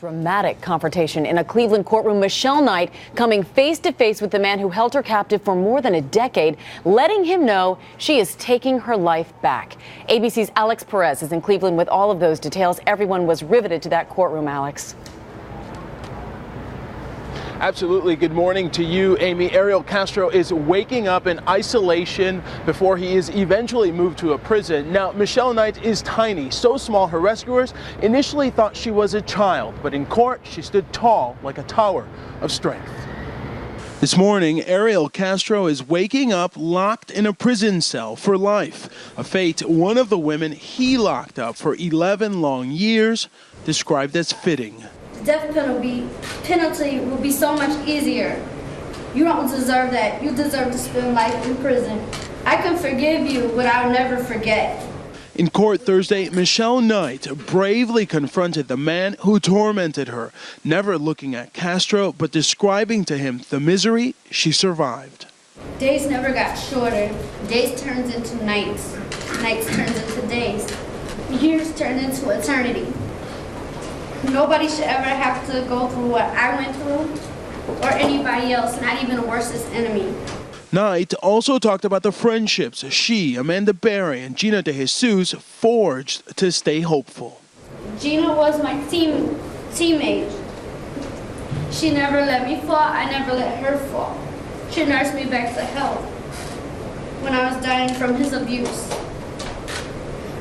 Dramatic confrontation in a Cleveland courtroom. Michelle Knight coming face to face with the man who held her captive for more than a decade, letting him know she is taking her life back. ABC's Alex Perez is in Cleveland with all of those details. Everyone was riveted to that courtroom, Alex. Absolutely. Good morning to you, Amy. Ariel Castro is waking up in isolation before he is eventually moved to a prison. Now, Michelle Knight is tiny, so small her rescuers initially thought she was a child, but in court she stood tall like a tower of strength. This morning, Ariel Castro is waking up locked in a prison cell for life, a fate one of the women he locked up for 11 long years described as fitting. Death penalty will be so much easier. You don't deserve that. You deserve to spend life in prison. I can forgive you, but I'll never forget. In court Thursday, Michelle Knight bravely confronted the man who tormented her, never looking at Castro, but describing to him the misery she survived. Days never got shorter. Days turns into nights. Nights turns into days. Years turn into eternity. Nobody should ever have to go through what I went through, or anybody else, not even a worstest enemy. Knight also talked about the friendships she, Amanda Berry, and Gina De Jesus forged to stay hopeful. Gina was my teammate. She never let me fall. I never let her fall. She nursed me back to health when I was dying from his abuse.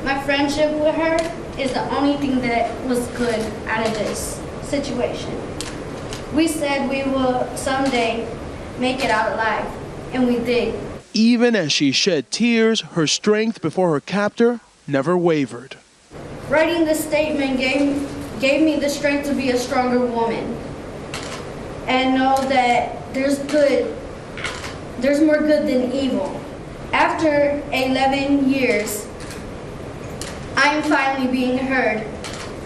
My friendship with her is the only thing that was good out of this situation. We said we will someday make it out alive, and we did. Even as she shed tears, her strength before her captor never wavered. Writing this statement gave me the strength to be a stronger woman and know that there's more good than evil. After 11 years, I am finally being heard,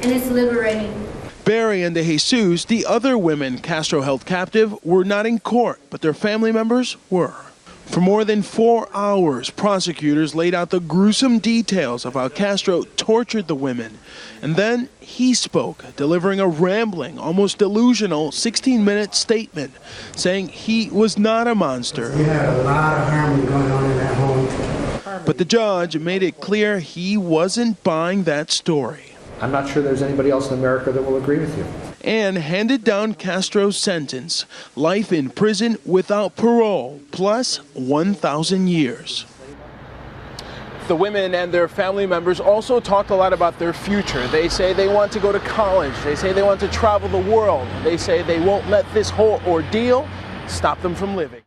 and it's liberating. Berry and De Jesus, the other women Castro held captive, were not in court, but their family members were. For more than 4 hours, prosecutors laid out the gruesome details of how Castro tortured the women. And then he spoke, delivering a rambling, almost delusional 16-minute statement, saying he was not a monster. We had a lot of harmony going on in that home. But the judge made it clear he wasn't buying that story. I'm not sure there's anybody else in America that will agree with you. And handed down Castro's sentence, life in prison without parole, plus 1,000 years. The women and their family members also talked a lot about their future. They say they want to go to college. They say they want to travel the world. They say they won't let this whole ordeal stop them from living.